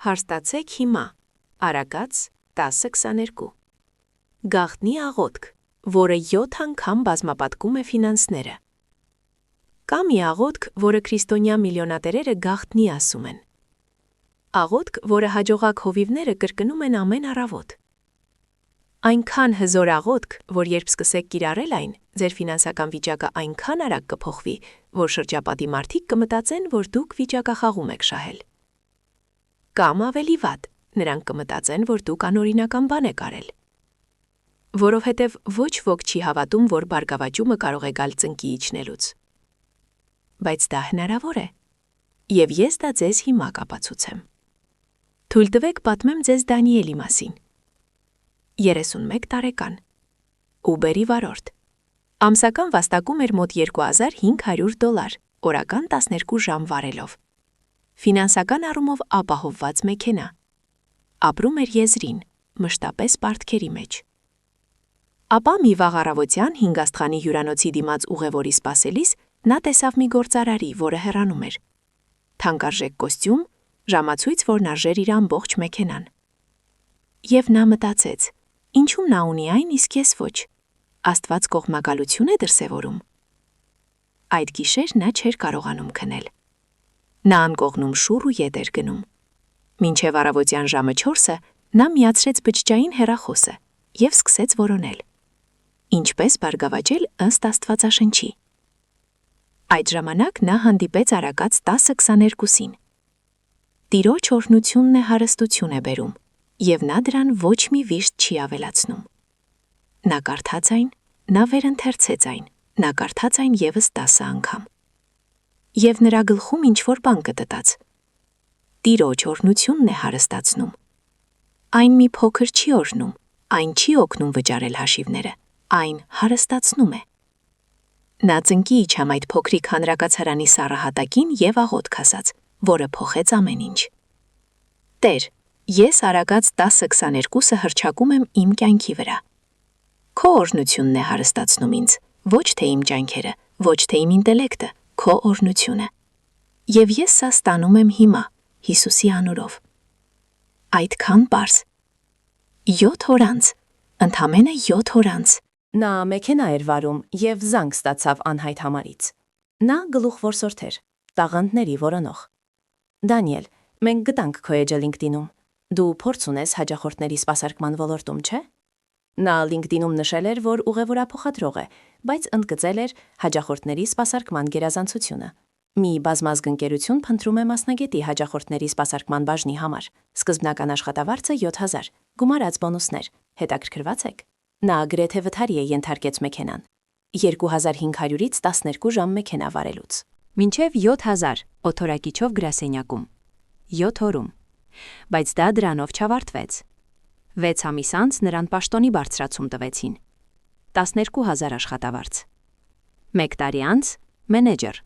Հարստացեք հիմա, Արագած 10:22 Գաղտնի աղոթք, որը 7 անգամ բազմապատկում է ֆինանսները։ Կա մի աղոթք, որը քրիստոնյա միլիոնատերերը գաղտնի ասում են։ Աղոթք, որը հաջողակ հովիվները կրկնում են ամեն առավոտ։ Այնքան հզոր աղոթք, որ երբ սկսեք կիրառել այն, ձեր ֆինանսական վիճակը այնքան արագ կփոխվի, որ շրջապատի մարդիկ կմտածեն, որ դուք վիճակախաղում եք շահել։ Կամ ավելի վատ, նրանք կմտածեն, որ դուք անօրինական բան եք արել։ Որովհետև ոչ ոք չի հավատում, որ բարգավաճումը կարող է գալ ծնկի իջնելուց։ Բայց դա հնարավոր է։ Եվ ես դա ձեզ հիմա կապացուցեմ։ Թույլ տվեք պատմեմ ձեզ Դանիելի մասին։ 31 տարեկան։ Ուբերի վարորդ։ Ամսական վաստակում էր մոտ $2500, օրական 12 ժամ վարելով։ Ֆինանսական առումով ապահովված մեքենա։ Ապրում էր եզրին, մշտապես պարտքերի մեջ։ Ապա մի վաղ առավոտյան հինգաստղանի հյուրանոցի դիմաց ուղևորի սպասելիս նա տեսավ մի գործարարի, որը հեռանում էր։ Թանկարժեք կոստյում, ժամացույց, որն արժեր իր ամբողջ մեքենան։ Եվ նա մտածեց. ինչու՞մ նա ունի այն, իսկ ես ոչ։ Աստված կողմնակալություն է դրսևորում։ Այդ գիշեր նա չէր կարողանում քնել։ Նա անկողնում շուռ ու ետ էր գնում։ Մինչև առավոտյան ժամը 4-ը նա միացրեց բջջային հեռախոսը և սկսեց որոնել։ Ինչպես բարգավաճել ըստ Աստվածաշնչի։ Այդ ժամանակ նա հանդիպեց Արագած 10:22-ին։ Տիրոջ օրհնությունն է հարստություն է բերում, և նա դրան ոչ մի վիշտ չի ավելացնում։ Նա կարդաց այն, նա վերընթերցեց այն, նա կարդաց այն ևս 10 անգամ։ Եվ նրա գլխում ինչ-որ բան կտտաց։ Տիրոջ օրհնությունն է հարստացնում։ Այն մի փոքր չի օրհնում, այն չի օգնում վճարել հաշիվները, այն հարստացնում է։ Նա ծնկի իջավ այդ փոքրիկ հանրակացարանի սառահատակին և աղոթք ասաց, որը փոխեց ամեն ինչ։ Տեր, ես Արագած 10:22-ը հռչակում եմ իմ կյանքի վրա։ Քո օրհնությունն է հարստացնում ինձ, ոչ թե իմ ջանքերը, ոչ թե իմ ինտելեկտը, քո օրհնությունը։ Եվ ես սա ստանում եմ հիմա, Հիսուսի անունով։ Այդքան պարզ։ 7 օր անց, ընդամենը 7 օր անց։ Նա մեքենա էր վարում և զանգ ստացավ անհայտ համարից։ Նա գլուխ որսորդ էր, տաղանդների որոնող։ Դանիել, մենք գտանք քո էջը LinkedIn-ում։ Դու փորձ ունես հաճախորդների սպասարկման ոլորտում, չէ՞։ Նա LinkedIn-ում նշել էր, որ ուղևորափոխադրող է, բայց ընդգծել էր հաճախորդների սպասարկման գերազանցությունը։ Մի բազմազգ ընկերություն փնտրում է մասնագետի հաճախորդների սպասարկման բաժնի համար։ Սկզբնական աշխատավարձը 7000, գումարած բոնուսներ։ Հետաքրքրված եք։ Նա գրեթե վթարի է ենթարկեց մեքենան։ 2500-ից 12 ժամ մեքենա վարելուց։ Մինչև 7000 օթորակիչով գրասենյակում։ 7 օրում։ Բայց դա դրանով չավարտվեց։ 6 ամիս անց նրան պաշտոնի բարձրացում տվեցին։ 12000 աշխատավարձ։ 1 տարի անց մենեջեր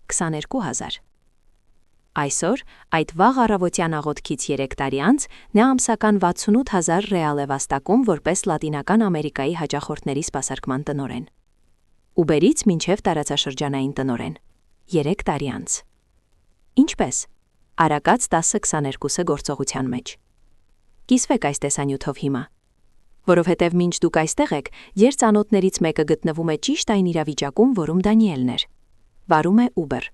22000։ Այսօր, այդ վաղ առավոտյան աղոթքից 3 տարի անց, նա ամսական 68000 ռեալ է վաստակում որպես Լատինական Ամերիկայի հաճախորդների սպասարկման տնօրեն։ Ուբերից մինչև տարածաշրջանային տնօրեն։ 3 տարի անց։ Ինչպես։ Արագած 10:22-ը գործողության մեջ։ Կիսվեք այս տեսանյութով հիմա։ Որովհետև մինչ դուք այստեղ եք, ձեր ծանոթներից մեկը գտնվում է ճիշտ այն իրավիճակում, որում Դանիելն էր։ Վարում է Uber։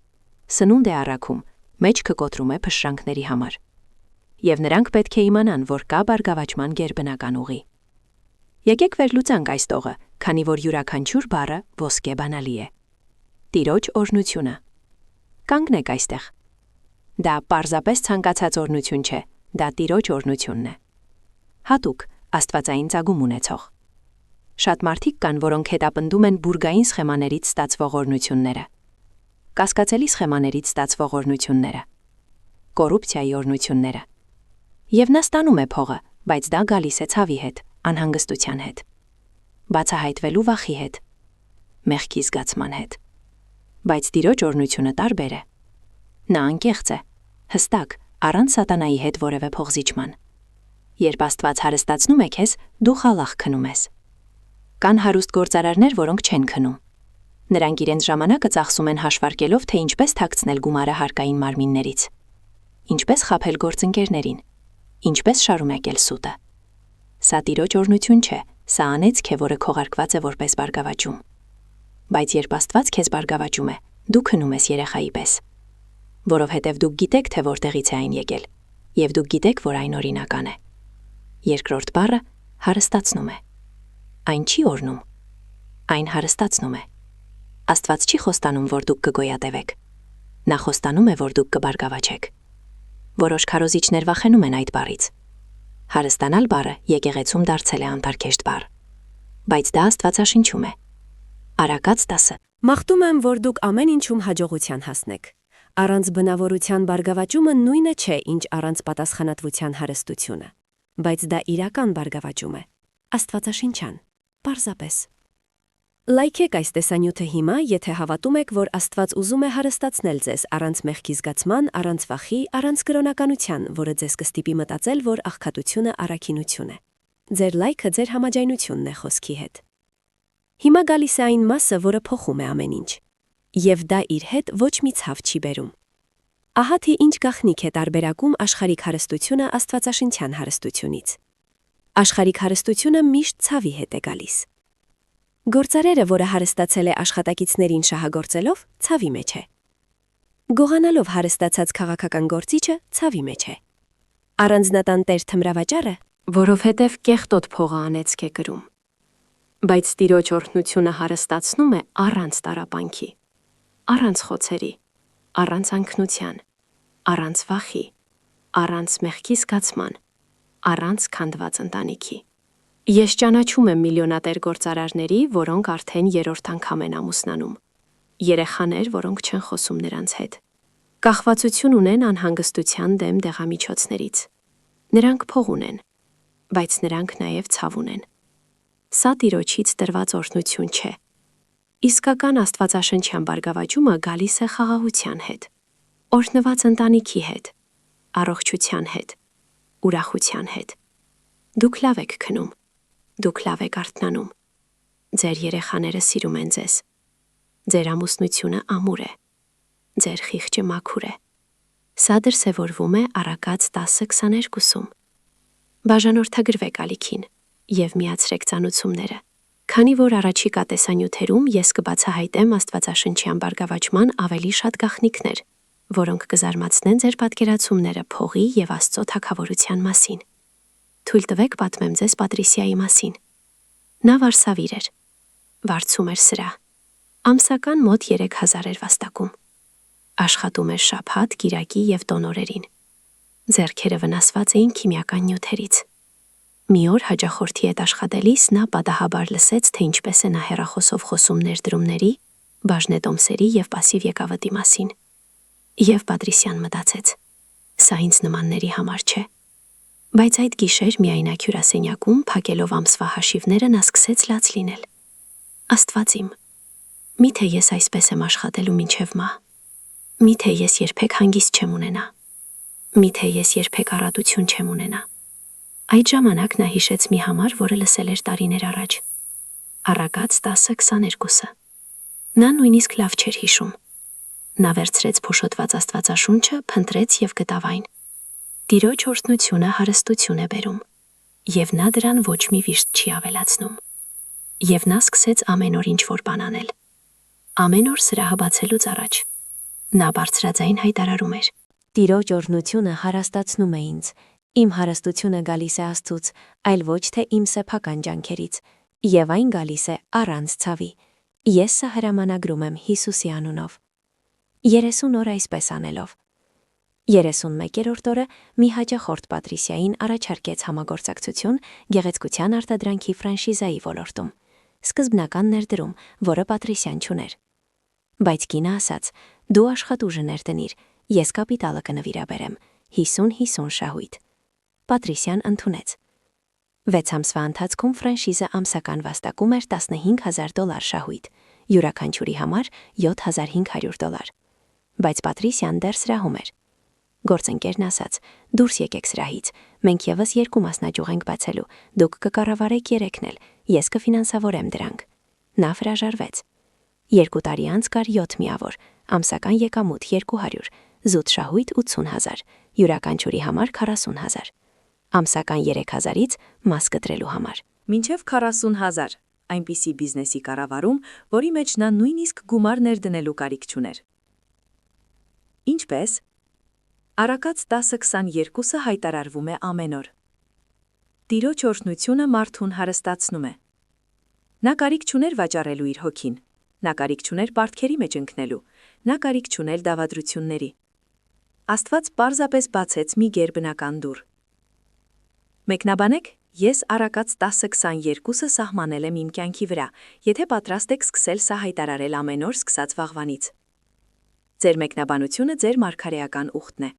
Սնունդ է առաքում, մեջքը կոտրում է փշրանքների համար։ Եվ նրանք պետք է իմանան, որ կա բարգավաճման գերբնական ուղի։ Եկեք վերլուծենք այս տողը, քանի որ յուրաքանչյուր բառը ոսկե բանալի է։ Տիրոջ օրհնությունը։ Կանգնեք այստեղ։ Դա պարզապես ցանկացած օրհնություն չէ, դա Տիրոջ օրհնությունն է։ Հատուկ, աստվածային ծագում ունեցող։ Շատ մարդիկ կան, որոնք հետապնդում են բուրգային սխեմաներից ստացվող օրհնությունները։ Կասկածելի սխեմաներից ստացվող օրհնությունները։ Կոռուպցիայի օրհնությունները։ Եվ նա ստանում է փողը, բայց դա գալիս է ցավի հետ, անհանգստության հետ։ Բացահայտվելու վախի հետ։ Մեղքի զգացման հետ։ Բայց Տիրոջ օրհնությունը տարբեր է։ Նա անկեղծ է, հստակ, առանց սատանայի հետ որևէ փողզիջման։ Երբ Աստված հարստացնում է քեզ, դու խալախ քնում ես։ Կան հարուստ գործարարներ, որոնք չեն քնում։ Նրանք իրենց ժամանակը ծախսում են հաշվարկելով, թե ինչպես թաքցնել գումարը հարկային մարմիններից։ Ինչպես խաբել գործընկերներին, Ինչպես շարունակել սուտը։ Սա տիրոջ օրհնություն չէ, սա անեծք է, որը քողարկված է որպես բարգավաճում։ Բայց երբ Աստված քեզ բարգավաճում է, դու քնում ես երեխայի պես։ Որովհետև դուք գիտեք, թե որտեղից է այն եկել, եւ դուք գիտեք, որ այն օրինական է։ Երկրորդ բառը հարստացնում է։ Այն չի օրհնում, այն հարստացնում է։ Աստված չի խոստանում, որ դուք կգոյատևեք։ Նա խոստանում է, որ դուք կբարգավաճեք։ Որոշ քարոզիչներ վախենում են այդ բառից։ Հարստանալ բառը եկեղեցում դարձել է անտարքեշտ բառ։ Բայց դա Աստվածաշնչում է։ Արակաց 10։ Մաղթում եմ, որ դուք ամեն ինչում հաջողության հասնեք։ Առանց բնավորության բարգավաճումը նույնը չէ, ինչ առանց պատասխանատվության հարստությունը, բայց դա իրական բարգավաճում է, աստվածաշնչյան, պարզապես։ Լայքեք այս տեսանյութը հիմա, եթե հավատում եք, որ Աստված ուզում է հարստացնել ձեզ առանց մեղքի զգացման, առանց վախի, առանց կրոնականության, որը ձեզ կստիպի մտածել, որ աղքատությունը առաքինություն է։ Ձեր լայքը ձեր համաձայնությունն է խոսքի հետ։ Հիմա գալիս է այն մասը, որը փոխում է ամեն ինչ։ Եվ դա իր հետ ոչ մի ցավ չի բերում։ Ահա թե ինչ գաղտնիք է տարբերակում աշխարհիկ հարստությունը աստվածաշնչյան հարստությունից։ Աշխարհիկ հարստությունը միշտ ցավի հետ է գալիս։ Գործարերը, որը հարստացել է աշխատակիցներին շահագործելով, ցավի մեջ է։ Գողանալով հարստացած քաղաքական գործիչը ցավի մեջ է։ Առանձնատան տեր թմրավաճառը, որովհետև կեղտոտ փողը անեծք է կրում։ Բայց Տիրոջ օրհնությունը հարստացնում է առանց տառապանքի, առանց խոցերի, առանց անքնության, առանց վախի, առանց մեղքի զգացման, առանց քանդված ընտանիքի։ Ես ճանաչում եմ միլիոնատեր գործարարների, որոնք արդեն երրորդ անգամ են ամուսնանում։ Երեխաներ, որոնք չեն խոսում նրանց հետ։ Կախվածություն ունեն անհանգստության դեմ դեղամիջոցներից։ Նրանք փող ունեն, բայց նրանք նաև ցավ ունեն։ Սա Տիրոջից տրված օրհնություն չէ։ Իսկական աստվածաշնչյան բարգավաճումը գալիս է խաղաղության հետ, օրհնված ընտանիքի հետ, առողջության հետ, ուրախության հետ։ Դուք լավ եք քնում, դուք լավ եք արթնանում։ Ձեր երեխաները սիրում են ձեզ։ Ձեր ամուսնությունը ամուր է։ Ձեր խիղճը մաքուր է։ Սա դրսևորվում է Առակաց 10:22-ում։ Բաժանորդագրվեք ալիքին և միացրեք ծանուցումները, քանի որ առաջիկա տեսանյութերում ես կբացահայտեմ աստվածաշնչյան բարգավաճման ավելի շատ գաղտնիքներ, որոնք կզարմացնեն ձեր պատկերացումները փողի և Աստծո թագավորության մասին։ Թույլ տվեք պատմեմ ձեզ Պատրիսիայի մասին։ Նա վարսավիր էր, վարձում էր սրահ, ամսական մոտ 3000 էր վաստակում։ Աշխատում էր շաբաթ, կիրակի և տոնօրերին։ Ձեռքերը վնասված էին քիմիական նյութերից։ Մի օր հաճախորդի հետ աշխատելիս նա պատահաբար լսեց, թե ինչպես է նա հեռախոսով խոսում ներդրումների, բաժնետոմսերի և պասիվ եկավտի մասին։ Եվ Պատրիսյան մտածեց. սա ինձ նմանների համար չէ։ Բայց այդ գիշեր միայնակ հյուրասենյակում, փակելով ամսվա հաշիվները, նա սկսեց լաց լինել։ Աստված իմ, միթե ես այսպես եմ աշխատելու մինչև մահ։ Միթե ես երբեք հանգիստ չեմ ունենա։ Միթե ես երբեք առատություն չեմ ունենա։ Այդ ժամանակ նա հիշեց մի համար, որը լսել էր տարիներ առաջ։ Առակաց 10:22։ Նա նույնիսկ լավ չէր հիշում։ Նա վերցրեց փոշոտված աստվածաշունչը, փնտրեց և գտավ այն։ Տիրոջ օրհնությունը հարստություն է բերում, և նա դրան ոչ մի վիշտ չի ավելացնում։ Եվ նա սկսեց ամեն օր ինչ-որ բան անել։ Ամեն օր սրահը բացելուց առաջ նա բարձրաձայն հայտարարում էր. Տիրոջ օրհնությունը հարստացնում է ինձ, իմ հարստությունը գալիս է Աստծուց, այլ ոչ թե իմ սեփական ջանքերից, և այն գալիս է առանց ցավի։ Ես սա հրամանագրում եմ Հիսուսի անունով։ 30 օր այսպես անելով։ 31-րդ օրը մի հաճախորդ Պատրիսիային առաջարկեց համագործակցություն գեղեցկության արտադրանքի ֆրանշիզայի ոլորտում, սկզբնական ներդրում, որը Պատրիսյան չուներ։ Բայց կինը ասաց. դու աշխատուժը ներդնիր, ես կապիտալը կնվիրաբերեմ, 50-50 շահույթ։ Պատրիսյան ընդունեց։ 6 ամսվա ընթացքում ֆրանշիզը ամսական վաստակում էր $15,000 շահույթ, յուրաքանչյուրի համար $7,500։ Բայց Պատրիսյան դեռ սրահում էր։ Գործընկերն ասաց. դուրս եկեք սրահից, մենք ևս 2 մասնաճյուղ ենք բացելու, դուք կկառավարեք 3-ն էլ, ես կֆինանսավորեմ դրանք։ Նա հրաժարվեց։ 2 տարի անց կար 7 միավոր, ամսական եկամուտ 200, զուտ շահույթ 80,000, յուրաքանչյուրի համար 40,000։ ամսական 3000-ից մաս կտրելու համար։ Մինչև 40,000, այնպիսի բիզնեսի կառավարում, որի մեջ նա նույնիսկ գումար ներդնելու կարիք չուներ։ Ինչպես? Արակած 10:22-ը հայտարարվում է ամեն օր։ Տիրոջ օրհնությունը մարդուն հարստացնում է։ Նա կարիք չուներ վաճառելու իր հոգին, նա կարիք չուներ պարտքերի մեջ ընկնելու, նա կարիք չուներ դավադրությունների։ Աստված պարզապես բացեց մի գերբնական դուռ։ Մեկնաբանեք, ես Արակած 10:22-ը սահմանել եմ իմ կյանքի վրա, եթե պատրաստ եք սկսել սա հայտարարել ամեն օր սկսած վաղվանից։ Ձեր մեկնաբանությունը ձեր մարգարեական ուխտն է։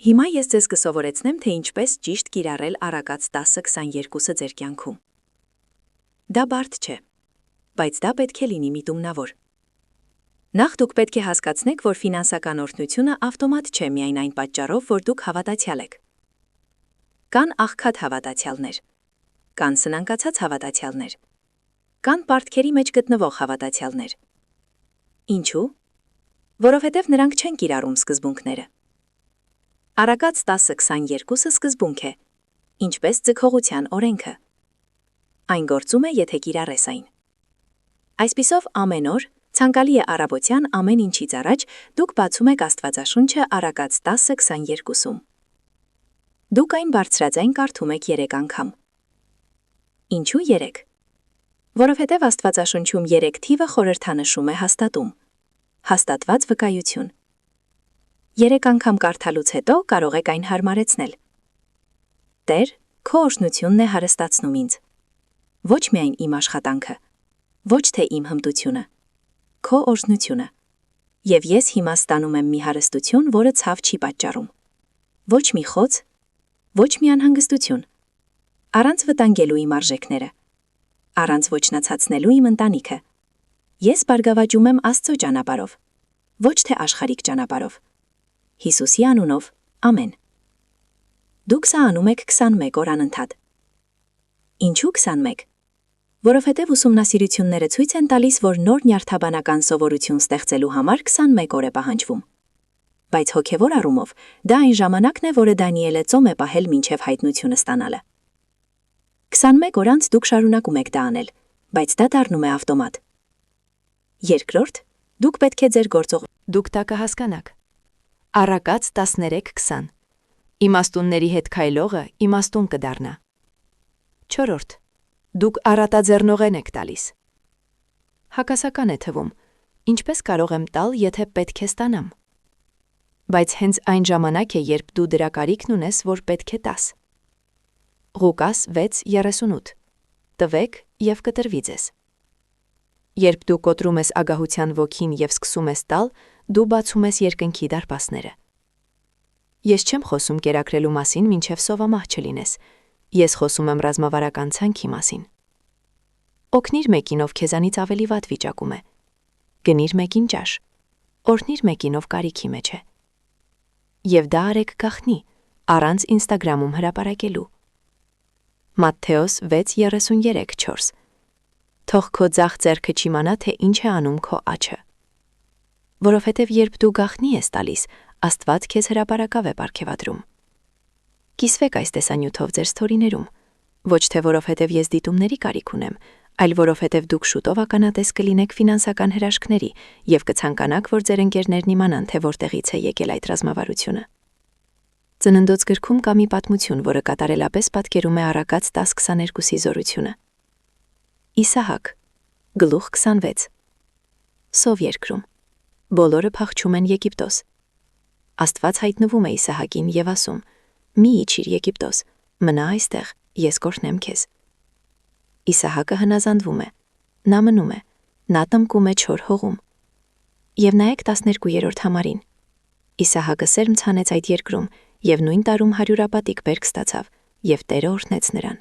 Հիմա ես ձեզ կսովորեցնեմ, թե ինչպես ճիշտ կիրառել Արակած 10:22-ը ձեր կյանքում։ Դա բարդ չէ, բայց դա պետք է լինի միտումնավոր։ Նախ դուք պետք է հասկացնեք, որ ֆինանսական օրհնությունը ավտոմատ չէ միայն այն պատճառով, որ դուք հավատացյալ եք։ Կան աղքատ հավատացյալներ, կան սնանկացած հավատացյալներ, կան պարտքերի մեջ գտնվող հավատացյալներ։ Ինչու՞։ Որովհետև նրանք չեն կիրառում սկզբունքները։ Արակած 10:22-ը սկզբունք է, ինչպես ձգողության օրենքը։ Այն գործում է, եթե կիրառես այն։ Այսպիսով ամեն օր, ցանկալի է առավոտյան ամեն ինչից առաջ, դուք բացում եք Աստվածաշունչը Արակած 10:22-ում։ Դուք այն բարձրաձայն կարդում եք 3 անգամ։ Ինչու 3։ Որովհետև Աստվածաշունչում 3 թիվը խորհրդանշում է հաստատում, հաստատված վկայություն։ 3 անգամ կարդալուց հետո կարող եք այն հարմարեցնել։ Տեր, քո օրհնությունն է հարստացնում ինձ։ Ոչ միայն իմ աշխատանքը, ոչ թե իմ հմտությունը, քո օրհնությունը։ Եվ ես հիմա ստանում եմ մի հարստություն, որը ցավ չի պատճառում։ Ոչ մի խոց, ոչ մի անհանգստություն։ Առանց վտանգելու իմ արժեքները, առանց ոչնացածնելու իմ ընտանիքը։ Ես բարգավաճում եմ Աստծո ճանապարհով, ոչ թե աշխարհիկ ճանապարհով։ Հիսուսի անունով, ամեն։ Դուք սա անում եք 21 օր անընդհատ։ Ինչու 21։ Որովհետև ուսումնասիրությունները ցույց են տալիս, որ նոր նյարդաբանական սովորություն ստեղծելու համար 21 օր է պահանջվում։ Բայց հոգևոր առումով դա այն ժամանակն է, որը Դանիելը ծոմ է պահել մինչև հայտնությունը ստանալը։ 21 օր անց դուք շարունակում եք դա անել, բայց դա դառնում է ավտոմատ։ Երկրորդ, դուք պետք է ձեր գործող Դուք դա կհասկանաք։ Արակած 13:20 Իմաստունների հետ քայլողը իմաստուն կդառնա։ 4. Դուք առատաձեռնողեն եք տալիս։ Հակասական է թվում, ինչպես կարող եմ տալ, եթե պետք է ստանամ։ Բայց հենց այն ժամանակ է, երբ դու դրա կարիքն ունես, որ պետք է տաս։ Ղուկաս 6:38 Տվեք և կտրվի ձեզ։ Երբ դու կոտրում ես ագահության ոգին և սկսում ես տալ, դու բացում ես երկնքի դարպասները։ Ես չեմ խոսում կերակրելու մասին, մինչև սովամահ չլինես։ Ես խոսում եմ ռազմավարական ցանքի մասին։ Օգնիր մեկին, ով քեզանից ավելի վատ վիճակում է։ Գնիր մեկին ճաշ։ Օրհնիր մեկին, ով կարիքի մեջ է։ Եվ դա արեք գաղտնի, առանց Ինստագրամում հրապարակելու։ Մատթեոս 6:33-4 Թող քո ձախ ձեռքը չիմանա, թե ինչ է անում քո աջը։ Որովհետև երբ դու գաղտնի ես տալիս, Աստված քեզ հրապարակավ է պարգևատրում։ Կիսվեք այս տեսանյութով ձեր սթորիներում, ոչ թե որովհետև ես դիտումների կարիք ունեմ, այլ որովհետև դուք շուտով ականատես կլինեք ֆինանսական հրաշքների և կցանկանաք, որ ձեր ընկերներն իմանան, թե որտեղից է եկել այդ ռազմավարությունը։ Ծննդոց գրքում կա մի պատմություն, որը կատարելապես պատկերում է Արակած 10:22-ի զորությունը։ Իսահակ, գլուխ 26 Սով երկրում բոլորը փախչում են Եգիպտոս։ Աստված հայտնվում է Իսահակին և ասում. «Մի իջիր Եգիպտոս, մնա այստեղ, ես կօրհնեմ քեզ»։ Իսահակը հնազանդվում է, նա մնում է, նա տնկում է չոր հողում։ Եվ նայեք 12-րդ համարին։ Իսահակը սերմ ցանեց այդ երկրում և նույն տարում 100-ապատիկ բերք ստացավ, և Տերը օրհնեց նրան։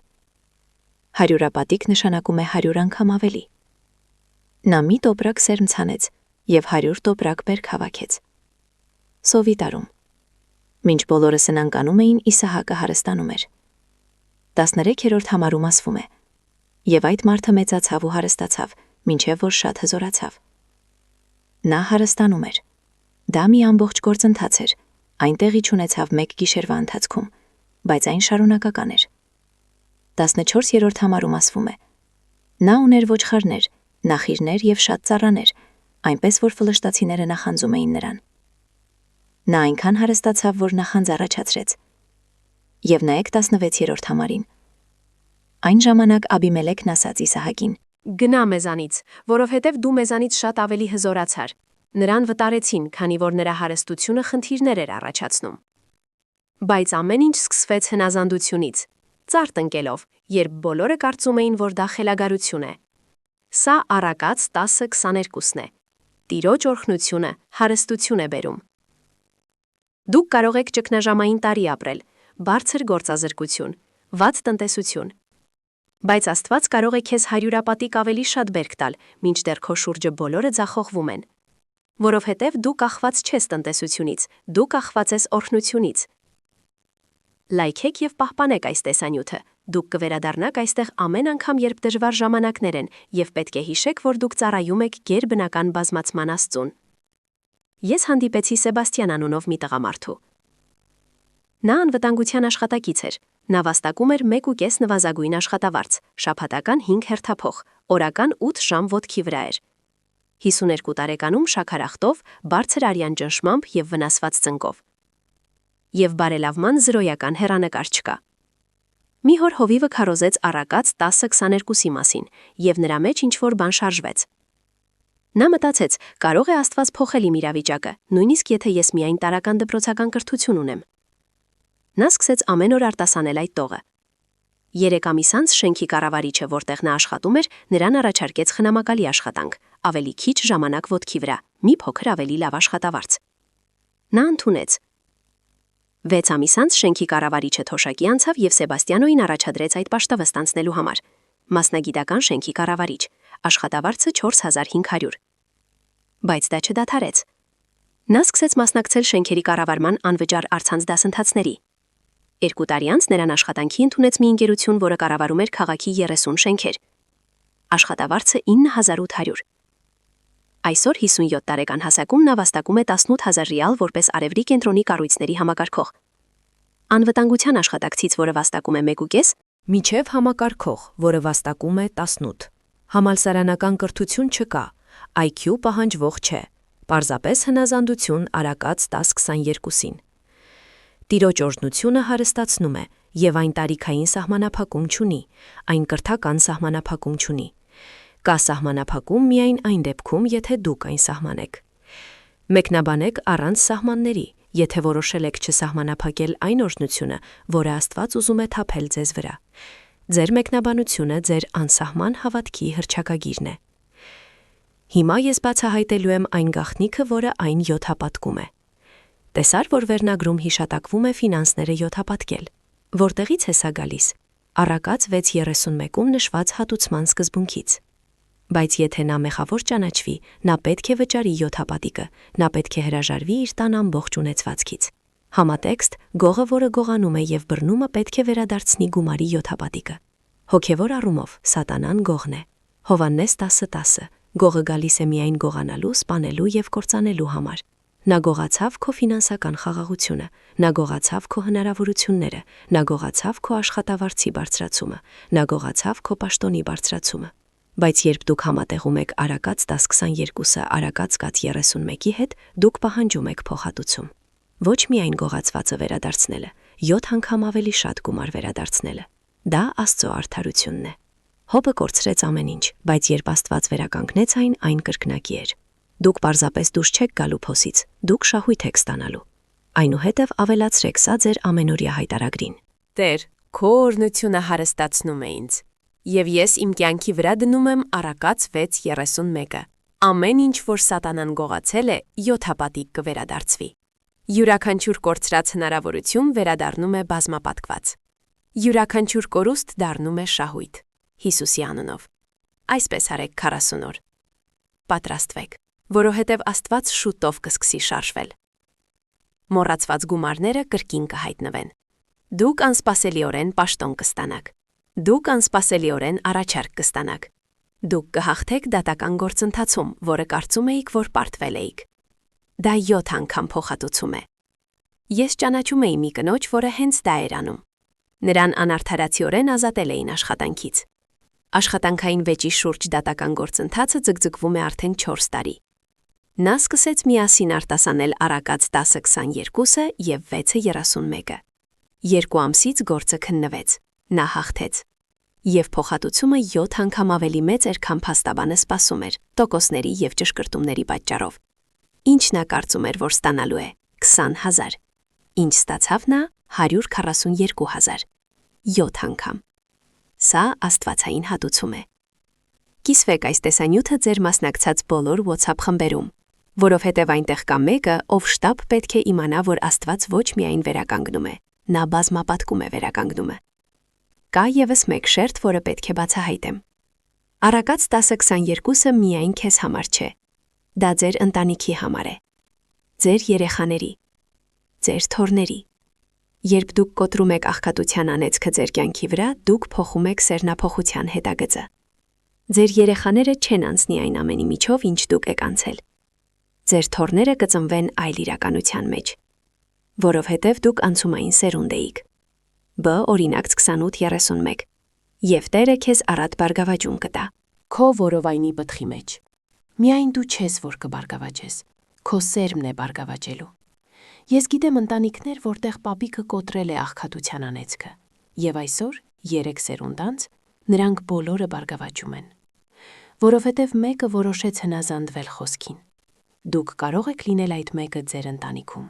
100-ապատիկ նշանակում է 100 անգամ ավելի։ Նա մի տոպրակ սերմ ցանեց և 100 տոպրակ բերք հավաքեց։ Սովի տարում։ Մինչ բոլորը սնանկանում էին, Իսահակը հարստանում էր։ 13-րդ համարում ասվում է. «Եվ այդ մարդը մեծացավ ու հարստացավ, մինչև որ շատ հզորացավ»։ Նա հարստանում էր։ Դա մի ամբողջ գործընթաց էր, այն տեղի չունեցավ մեկ գիշերվա ընթացքում։ բայց այն շարունակական էր։ 14-րդ համարում ասվում է. նա ուներ ոչխարներ, նախիրներ և շատ ծառաներ, այնպես որ ֆլշտացիները նախանձում էին նրան։ Նա այնքան հարստացավ, որ նախանձ առաջացրեց։ Եվ նայեք 16-րդ համարին։ Այն ժամանակ Աբիմելեքն ասաց Իսահակին. «Գնա մեզանից, որովհետև դու մեզանից շատ ավելի հզորացար»։ Նրան վտարեցին, քանի որ նրա հարստությունը խնդիրներ էր առաջացնում։ Բայց ամեն ինչ սկսվեց հնազանդությունից, ծարտ ընկելով, երբ բոլորը կարծում էին, որ դա խելագարություն է։ Սա Առակաց 10:22-ն է։ Տիրոջ օրհնությունը հարստություն է բերում։ Դուք կարող եք ճգնաժամային տարի ապրել, բարձր գործազրկություն, վատ տնտեսություն։ Բայց Աստված կարող է քեզ հարյուրապատիկ ավելի շատ բերք տալ, մինչդեռ քո շուրջը բոլորը ձախողվում են։ Որովհետև դու կախված չես տնտեսությունից, դու կախված ես օրհնությունից։ Լայքեք և պահպանեք այս տեսանյութը։ Դուք կվերադառնաք այստեղ ամեն անգամ, երբ դժվար ժամանակներ են, և պետք է հիշեք, որ դուք ծառայում եք գերբնական բազմացման Աստծուն։ Ես հանդիպեցի Սեբաստիան անունով մի տղամարդու։ Նա անվտանգության աշխատակից էր։ Նա վաստակում էր 1.5 նվազագույն աշխատավարձ, շաբաթական 5 հերթափոխ, օրական 8 ժամ ոտքի վրա էր։ 52 տարեկանում շաքարախտով, բարձր արյան ճնշմամբ և վնասված ծնկով։ Եվ բարելավման զրոյական հեռանկար չկա։ Մի օր հովիվը քարոզեց Առակաց 10:22-ի մասին, և նրա մեջ ինչ-որ բան շարժվեց։ Նա մտածեց, կարող է Աստված փոխել իմ իրավիճակը, նույնիսկ եթե ես միայն տարրական դպրոցական կրթություն ունեմ։ Նա սկսեց ամեն օր արտասանել այդ տողը։ 3 ամիս անց շենքի կառավարիչը, որտեղ նա աշխատում էր, նրան առաջարկեց խնամակալի աշխատանք, ավելի քիչ ժամանակ ոտքի վրա, մի փոքր ավելի լավ աշխատավարձ։ Նա ընդունեց։ 6 ամիս անց շենքի կառավարիչը թոշակի անցավ և Սեբաստիանոին առաջադրեց այդ պաշտոնը ստանձնելու համար։ Մասնագիտական շենքի կառավարիչ, աշխատավարձը 4500։ Բայց դա չդադարեց։ Նա սկսեց մասնակցել շենքերի կառավարման անվճար առցանց դասընթացների։ 2 տարի անց նրան աշխատանքի ընդունեց մի ընկերություն, որը կառավարում էր քաղաքի 30 շենքեր։ Աշխատավարձը 9800։ Այսօր 57 տարեկան հասակում նա վաստակում է 18000 ռիալ որպես Արևրի կենտրոնի կառույցների համակարգող։ Անվտանգության աշխատակցից, որը վաստակում է 1.5, մինչև համակարգող, որը վաստակում է 18։ Համալսարանական կրթություն չկա, IQ պահանջվող չէ, պարզապես հնազանդություն Առակաց 10:22-ին։ Տիրոջ օրհնությունը հարստացնում է, և այն տարիքային սահմանափակում չունի, այն կրթական սահմանափակում չունի։ Կա սահմանափակում միայն այն դեպքում, եթե դուք այն սահմանեք։ Մեկնաբանեք առանց սահմանների, եթե որոշել եք չսահմանափակել այն օրհնությունը, որը Աստված ուզում է թափել ձեզ վրա։ Ձեր մեկնաբանությունը ձեր անսահման հավատքի հռչակագիրն է։ Հիմա ես բացահայտելու եմ այն գաղտնիքը, որը այն յոթապատկում է։ Տեսար, որ վերնագրում հիշատակվում է ֆինանսները յոթապատկել։ Որտեղից է սա գալիս։ Առակաց 6:31-ում նշված հատուցման սկզբունքից։ Բայց եթե նա մեղավոր ճանաչվի, նա պետք է վճարի յոթապատիկը, նա պետք է հրաժարվի իր տան ամբողջ ունեցվածքից։ Համատեքստ, գողը, որը գողանում է և բռնումը պետք է վերադարձնի գումարի յոթապատիկը։ Հոգևոր առումով Սատանան գողն է։ Հովհաննես 10:10, գողը գալիս է միայն գողանալու, սպանելու և կործանելու համար։ Նա գողացավ քո ֆինանսական խաղաղությունը, նա գողացավ քո հնարավորությունները, նա գողացավ քո աշխատավարձի բարձրացումը, նա գողացավ քո պաշտոնի բարձրացումը։ Բայց երբ դուք համատեղում եք Առակաց 10:22-ը Առակաց 31-ի հետ, դուք պահանջում եք փոխհատուցում։ Ոչ միայն գողացվածը վերադարձնելը, 7 անգամ ավելի շատ գումար վերադարձնելը։ Դա Աստծո արդարությունն է։ Հոբը կորցրեց ամեն ինչ, բայց երբ Աստված վերականգնեց այն կրկնակի էր։ Դուք պարզապես դուրս չեք գալու փոսից, դուք շահույթ եք ստանալու։ Այնուհետև ավելացրեք սա ձեր ամենօրյա հայտարարին։ Տեր, քո օրհնությունը հարստացնում է ինձ, և ես իմ կյանքի վրա դնում եմ Առակաց 6:31-ը։ Ամեն ինչ, որ Սատանան գողացել է, յոթապատիկ կվերադարձվի։ Յուրաքանչյուր կորցրած հնարավորություն վերադառնում է բազմապատկված։ Յուրաքանչյուր կորուստ դառնում է շահույթ։ Հիսուսի անունով։ Այսպես արեք 40 օր։ Պատրաստվեք, որովհետև Աստված շուտով կսկսի շարժվել։ Մոռացված գումարները կրկին կհայտնվեն։ Դուք անսպասելիորեն պաշտոն կստանաք։ Դուք անսպասելիորեն առաջարկ կստանաք։ Դուք կհաղթեք դատական գործընթացում, որը կարծում էիք, որ պարտվել էիք։ Դա 7 անգամ փոխհատուցում է։ Ես ճանաչում էի մի կնոջ, որը հենց դա էր անում։ Նրան անարդարացիորեն ազատել էին աշխատանքից։ Աշխատանքային վեճի շուրջ դատական գործընթացը ձգձգվում է արդեն 4 տարի։ Նա սկսեց միասին արտասանել Արակած 1022-ը և 631-ը։ 2 ամսից գործը քննվեց, նա հաղթեց։ Եվ փոխհատուցումը 7 անգամ ավելի մեծ էր, քան փաստաբանը սպասում էր, տոկոսների և ճշգրտումների պատճառով։ Ինչ նա կարծում էր, որ ստանալու է 20,000, ինչ ստացավ նա 142,000, 7 անգամ։ Սա աստվածային հատուցում է։ Կիսվեք այս տեսանյութը ձեր մասնակցած բոլոր WhatsApp խմբերում, որովհետև այնտեղ կա մեկը, ով շտապ պետք է իմանա, որ Աստված ոչ միայն վերականգնում է, նա բազմապատկում է վերականգնումը։ Կա ևս մեկ շերտ, որը պետք է բացահայտեմ։ Արակած 1022-ը միայն քեզ համար չէ։ Դա ձեր ընտանիքի համար է։ Ձեր երեխաների, ձեր թոռների։ Երբ դուք կոտրում եք աղքատության անեծքը ձեր կյանքի վրա, դուք փոխում եք սերնափոխության հետագծը։ Ձեր երեխաները չեն անցնի այն ամենի միջով, ինչ դուք եք անցել։ Ձեր թոռները կծնվեն այլ իրականության մեջ, որովհետև դուք անցումային սերունդ էիք։ B օրինակ 28:31 Եվ Տերը քեզ առատ բարգավաճում կտա։ Քո որովայնի պտխի մեջ։ Միայն դու չես, որ կբարգավաճես, քո սերմն է բարգավաճելու։ Ես գիտեմ ընտանիքներ, որտեղ պապիկը կոտրել է աղքատության անեծքը, եւ այսօր 3 սերունդ անց նրանք բոլորը բարգավաճում են, որովհետև մեկը որոշեց հնազանդվել խոսքին։ Դուք կարող եք լինել այդ մեկը ձեր ընտանիքում։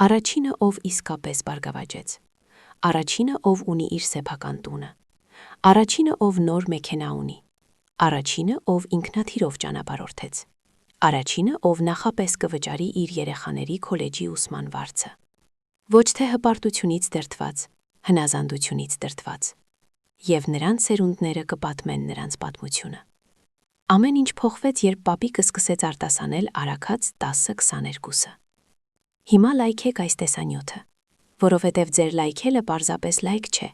Առաջինը, ով իսկապես բարգավաճեց, առաջինը, ով ունի իր սեփական տունը, առաջինը, ով նոր մեքենա ունի, առաջինը, ով ինքնաթիռով ճանապարհորդեց, առաջինը, ով նախապես կվճարի իր երեխաների քոլեջի ուսման վարձը։ Ոչ թե հպարտությունից դրդված, հնազանդությունից դրդված։ Եվ նրանց սերունդները կպատմեն նրանց պատմությունը։ Ամեն ինչ փոխվեց, երբ պապիկը սկսեց արտասանել Արաքած 10:22-ը։ Հիմա լայքեք այս տեսանյութը, որովհետև ձեր լայքելը պարզապես լայք չէ,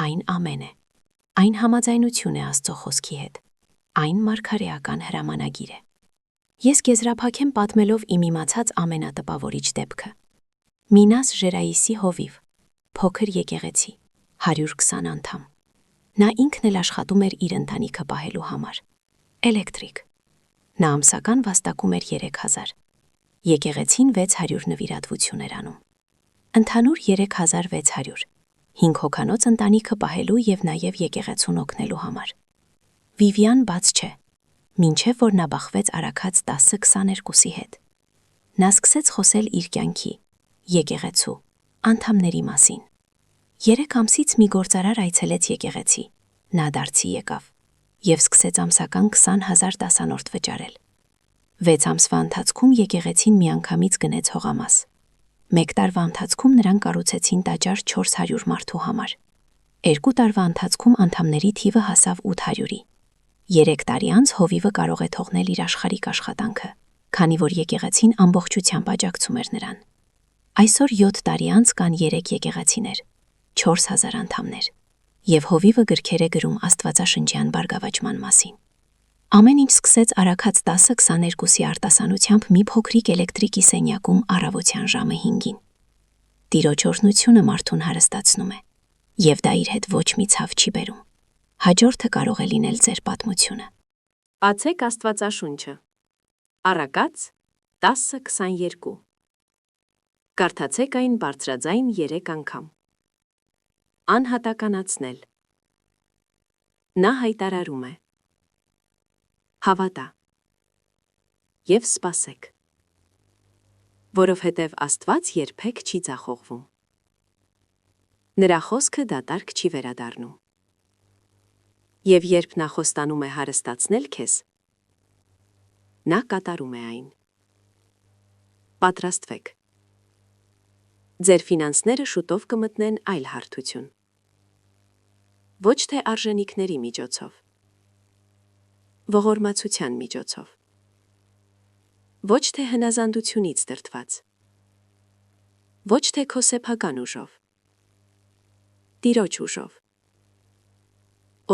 այն ամեն է։ Այն համաձայնություն է Աստծո խոսքի հետ, այն մարգարեական հրամանագիր է։ Ես կեզրափակեմ պատմելով իմ իմացած ամենատպավորիչ դեպքը։ Մինաս Ժերայիսի հովիվ, փոքր եկեղեցի, 120 անդամ։ Նա ինքն էլ աշխատում էր իր ընտանիքը պահելու համար։ Էլեկտրիկ։ Նա ամսական վաստակում էր 3000։ Եկեղեցին 600 նվիրատվություն էր անում։ Ընդհանուր 3600, 5 հոգանոց ընտանիքը պահելու և նաև եկեղեցուն օգնելու համար։ Վիվիան բաց չէ, մինչև որ նա բախվեց Արաքած 10:22-ի հետ։ Նա սկսեց խոսել իր կյանքի, եկեղեցու, անդամների մասին։ 3 ամսից մի գործարար այցելեց եկեղեցի, նա դարձի եկավ և սկսեց ամսական 20,000 դասանորդ վճարել։ 6 ամսվա ընթացքում եկեղեցին միանգամից գնեց հողամաս։ 1 տարվա ընթացքում նրանք կառուցեցին տաճար 400 մարդու համար։ 2 տարվա ընթացքում անդամների թիվը հասավ 800-ի։ 3 տարի անց հովիվը կարող է թողնել իր աշխարհիկ աշխատանքը, քանի որ եկեղեցին ամբողջությամբ աջակցում էր նրան։ Այսօր 7 տարի անց կան 3 եկեղեցիներ, 4000 անդամներ, և հովիվը գրքեր է գրում աստվածաշնչյան բարգավաճման մասին։ Ամեն ինչ սկսեց Արաքած 10:22-ի արտասանությամբ մի փոքրիկ էլեկտրիկի սենյակում առավոտյան ժամը 5-ին։ Տիրոջ օրհնությունը մարդուն հարստացնում է, և դա իր հետ ոչ մի ցավ չի բերում։ Հաջորդը կարող է լինել ձեր պատմությունը։ Բացեք Աստվածաշունչը։ Արակած 10:22 Կարդացեք այն բարձրաձայն 3 անգամ։ Անհատականացնել։ Նա հայտարարում է. Հավատա և սպասեք, որովհետև Աստված երբեք չի ձախողվում։ Նրա խոսքը դատարկ չի վերադառնում։ Եվ երբ նա խոստանում է հարստացնել քեզ, նա կատարում է այն։ Պատրաստվեք։ Ձեր ֆինանսները շուտով կմտնեն այլ հարթություն։ Ոչ թե արժանիքների միջոցով, ողորմացության միջոցով, ոչ թե հնազանդությունից դրդված, ոչ թե քո սեփական ուժով, Տիրոջ ուժով։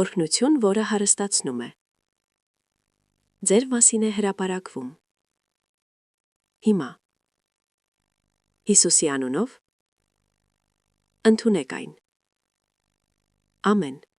Օրհնություն, որը հարստացնում է։ Ձեր մասին է հրապարակվում։ Հիմա։ Հիսուսի անունով ընդունեք այն։ Ամեն։